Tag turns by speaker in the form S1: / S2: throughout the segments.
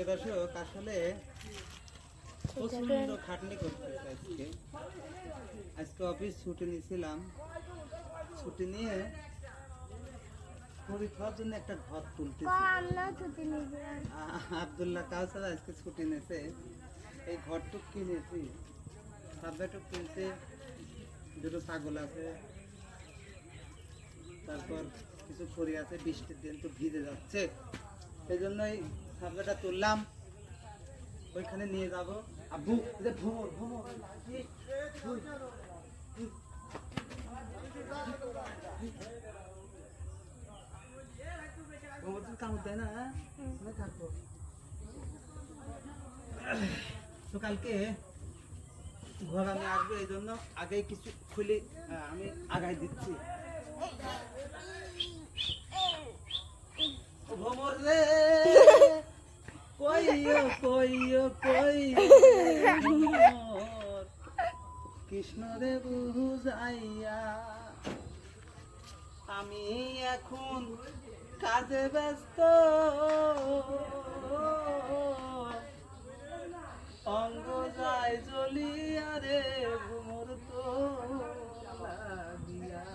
S1: দর্শক আসলে প্রচন্ড খাটনি করতেছে আজকে অফিস ছুটি নিয়েছিলাম, ছুটি নিয়ে পরীক্ষার জন্য একটা ঘর তুলতেছি। আব্দুল্লাহ কাউসার আজকে ছুটি নিয়েছে, এই ঘরটুক কিনেছি, সাবজেক্টটুক কিনছে, দুটো ছাগল আছে, তারপর কিছু খড়ি আছে, বৃষ্টির দিন তো ভিজে যাচ্ছে, সেই জন্যই সাবজেক্টটা তুললাম, ওইখানে নিয়ে যাব। আব্বু ভ্রমর ভ্রমর কামড় দেয় না, থাকবো তো কালকে ঘর আমি আসবো, এই জন্য আগে কিছু খুলে আমি আগায় দিচ্ছি। ভ্রমর রে কইও কইও কইও কৃষ্ণ রে বুঝাইয়া, আমি এখন কাজে ব্যস্ত, অঙ্গ যায় জ্বলিয়া রে ভ্রমর তো লাগিয়া।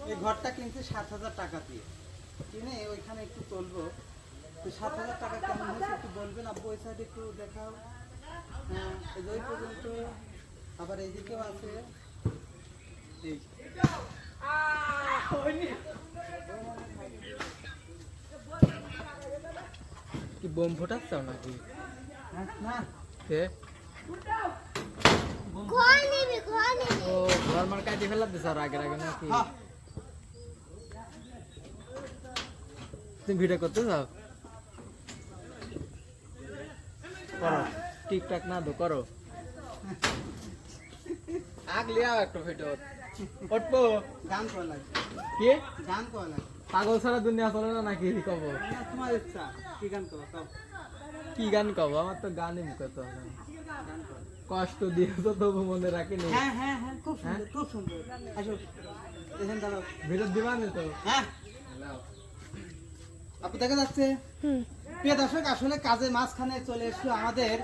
S1: এই ঘরটা কিনছে 7,000 টাকা দিয়ে, কিনে ওইখানে একটু তুলবো, তো 7,000 টাকা কেমন হয়েছে একটু বলবেন আব্বু? ওই সাইড একটু দেখাও। হ্যাঁ, ওই পর্যন্ত, আবার এইদিকেও আছে।
S2: কি বোম ফোটাচ্ছ নাকি?
S1: না
S2: ও ঘর মার কাটি ফেলাতে স্যার আগে আগে নাকি? তুমি ভিডিও করতে চাও? করো, টিকটক না দো করো, আগ লিয়াও একটা ভিডিও উঠবো।
S1: গান করা লাগে,
S2: কি
S1: গান করা লাগে?
S2: পাগল সারা দুনিয়া চলে না নাকি? কব
S1: তোমার ইচ্ছা, কি গান করো কও?
S2: কি গান কব? আমার তো গানই মুখে তো না। কষ্ট দিয়েছো তবু মনে রাখিনি।
S1: হ্যাঁ হ্যাঁ হ্যাঁ, খুব সুন্দর খুব সুন্দর। আসো দেখেন, দাঁড়াও,
S2: ভিডিও দিবা না তো?
S1: হ্যাঁ আপু দেখা যাচ্ছে। প্রিয় দর্শক, আসলে কাজের মাঝখানে চলে এসেছে আমাদের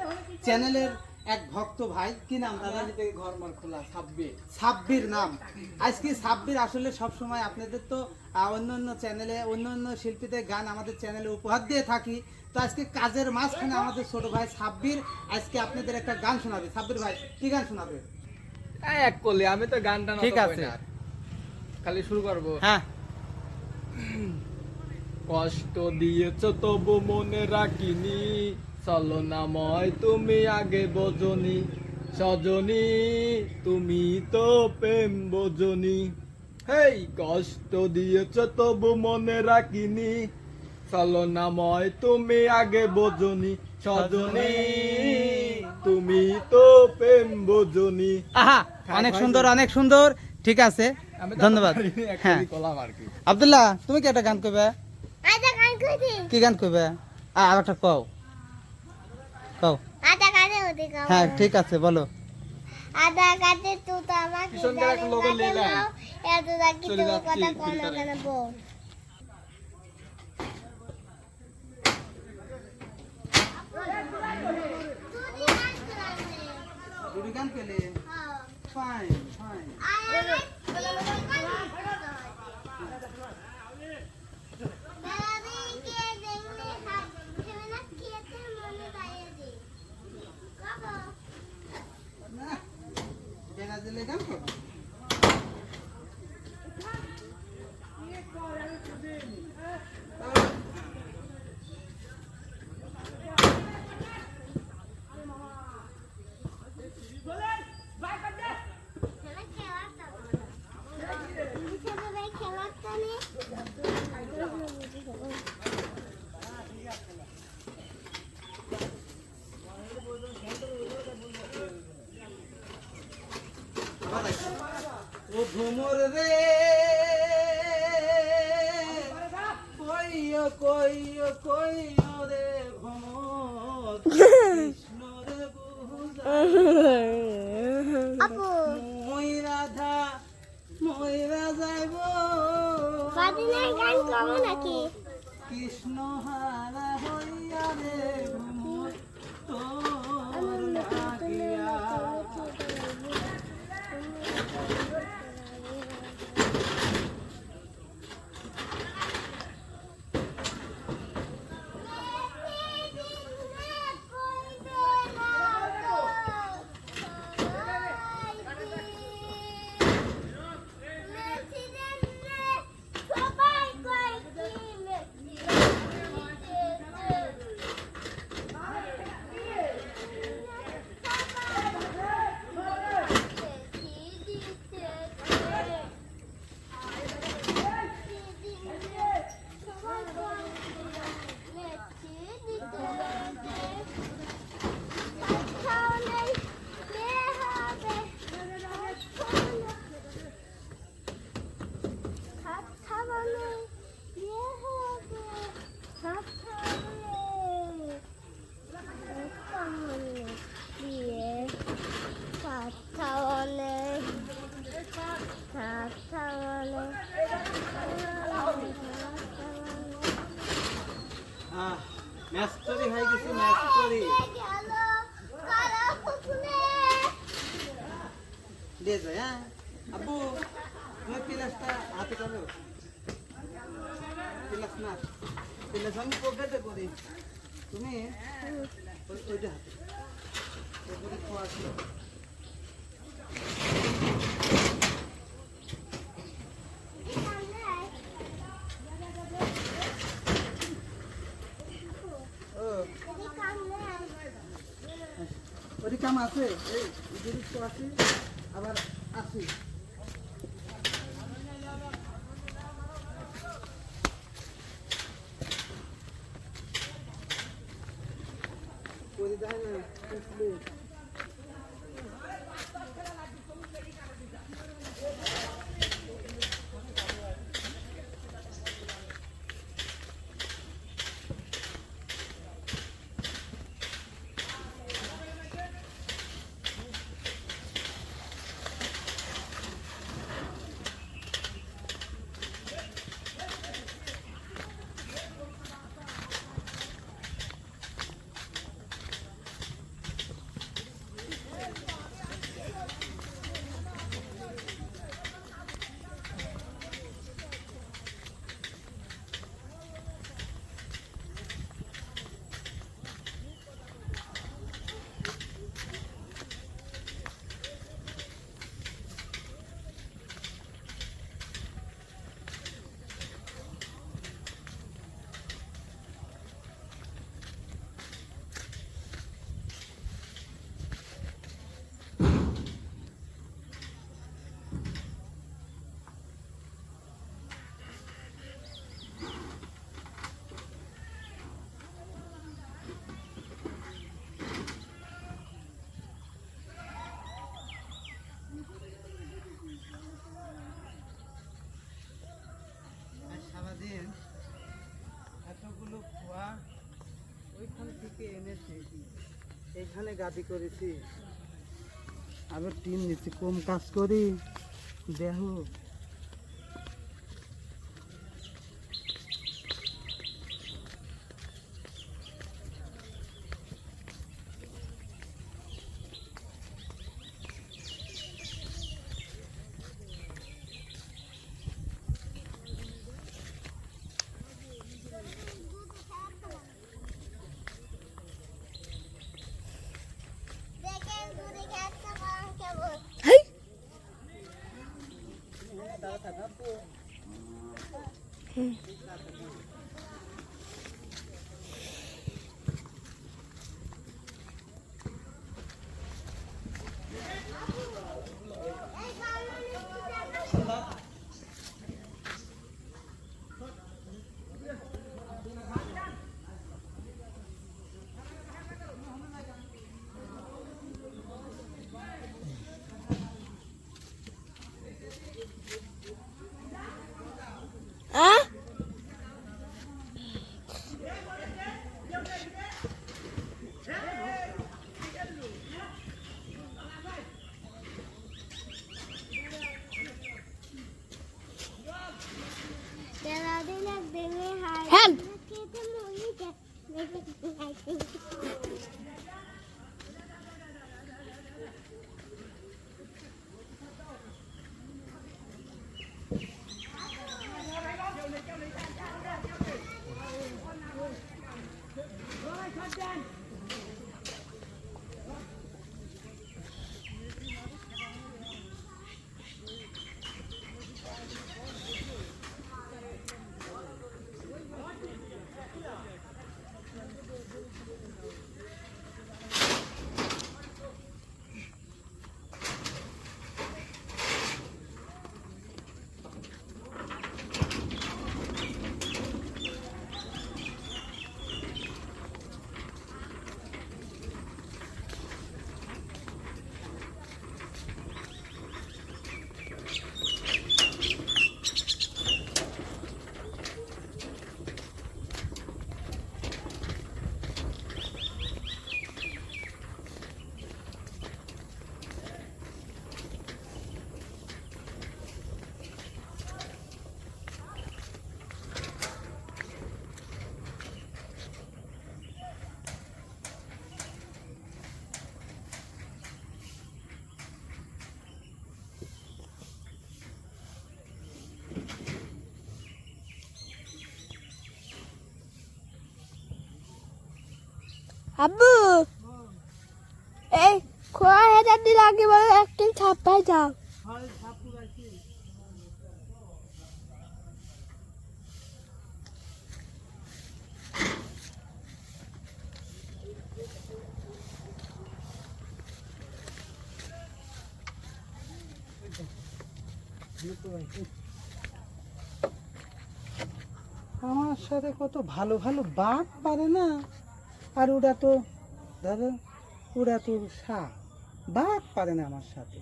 S1: চ্যানেলের এক ভক্ত ভাই, কি নাম দাদা?
S2: ঘর মার খোলা সাব্বির।
S1: সাব্বির নাম। আজকে সাব্বির আসলে সব সময় আপনাদের তো অন্য অন্য চ্যানেলে অন্য অন্য শিল্পীদের গান আমাদের চ্যানেলে উপহার দিয়ে থাকি, তো আজকে কাজের মাঝখানে আমাদের ছোট ভাই সাব্বির আজকে আপনাদের একটা গান শোনাবে। সাব্বির ভাই কি গান শোনাবে?
S2: এক করলে আমি তো গানটা
S1: ঠিক আছে,
S2: খালি শুরু করবো।
S1: হ্যাঁ।
S2: কষ্ট দিয়েছ তবু মনে রাখিনি, ছলনাময় তুমি আগে বোঝনি, সজনী তুমি তো প্রেম বোঝনি। হেই কষ্ট দিয়েছ তবু মনে রাখিনি, চলো নাময় তুমি আগে বোঝনি সজনী, তুমি তো প্রেম বোঝনি।
S1: আহা অনেক সুন্দর অনেক সুন্দর, ঠিক আছে ধন্যবাদ। হ্যাঁ আব্দুল্লাহ তুমি কি একটা গান কইবে? কি গান কইবে? আর একটা কও কও। হ্যাঁ ঠিক আছে বলো।
S3: আধা কাটে তো আমাকে
S2: কিশোর দা একটা লোগো লেলা।
S3: এত দাকি
S2: চলে
S3: তো
S2: যাচ্ছি
S3: কথা কোন
S2: ফিল্টারে।
S3: কেন বল।
S1: দুটি গান পেলে ফাইন ফাইন। বেলা দিলে গান করো। ও ভ্রমর রে কইও কইও কইও রে ভ্রমর, কৃষ্ণ রে
S3: আপু
S1: মই রাধা ময়রা যাইব,
S3: কদিনের গান করবো নাকি?
S1: কৃষ্ণ হারা হইয়া রে ভ্রমর তোর লাগিয়া। ম্যাস্টরি হয়ে গেছি ম্যাস্টরি। দিয়ে যায় হ্যাঁ আব্বু, তুমি পিলাসটা হাতে চালো। পিলাস না, পিলাস আমি পকেটে করি, তুমি ওইটা হাতে ওইটা খোয়া ছিল। ওই কাম আছে, এই জিনিস তো আছে আবার আছে। ওই দেখেন না এখানে গাদি করেছি, আবার টিন নিচ্ছি, কম কাজ করি দেহ।
S3: দেখেন দূরে একটা পান কেমন। Help! আব্বু এই খোয়া হেজার দিন আগে বলে একদিন ছাপ্পায় যাও।
S1: আমার সাথে কত ভালো ভালো বাঘ পারে না, আর ওরা তো দাদা ওরা তো বাঘ পারে না আমার সাথে।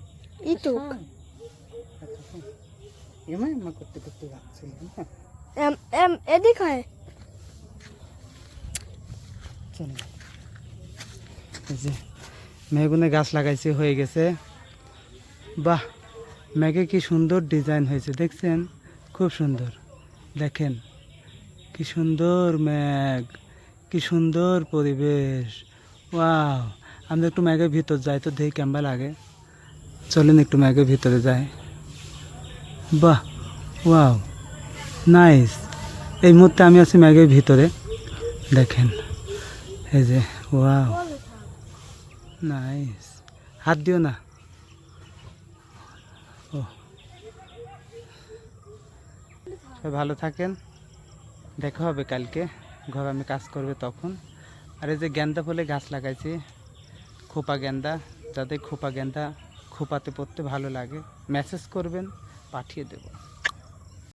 S1: এমা এমা করতে করতে যাচ্ছিলাম।
S3: এদিক হয়
S1: চলো, এই যে মেগুনে গাছ লাগাইছে, হয়ে গেছে। বাহ, মেঘে কি সুন্দর ডিজাইন হয়েছে দেখছেন, খুব সুন্দর। দেখেন কি সুন্দর মেঘ, কি সুন্দর পরিবেশ। ওয়াও, আমরা একটু মেঘের ভিতর যাই তো দেখি কেমন লাগে। চলেন একটু মেঘের ভিতরে যাই। বাহ, ওয়াও, নাইস। এই মুহূর্তে আমি আছি মেঘের ভিতরে, দেখেন এই যে। Wow, nice. হাত দিও না। ও, সবাই ভালো থাকেন, দেখা হবে কালকে। ঘর আমি কাজ করবে তখন। আর এই যে গেন্দা ফুলে গাছ লাগাইছি, খোপা গেন্দা। যাদের খোপা গেন্দা খোপাতে পড়তে ভালো লাগে মেসেজ করবেন, পাঠিয়ে দেবো।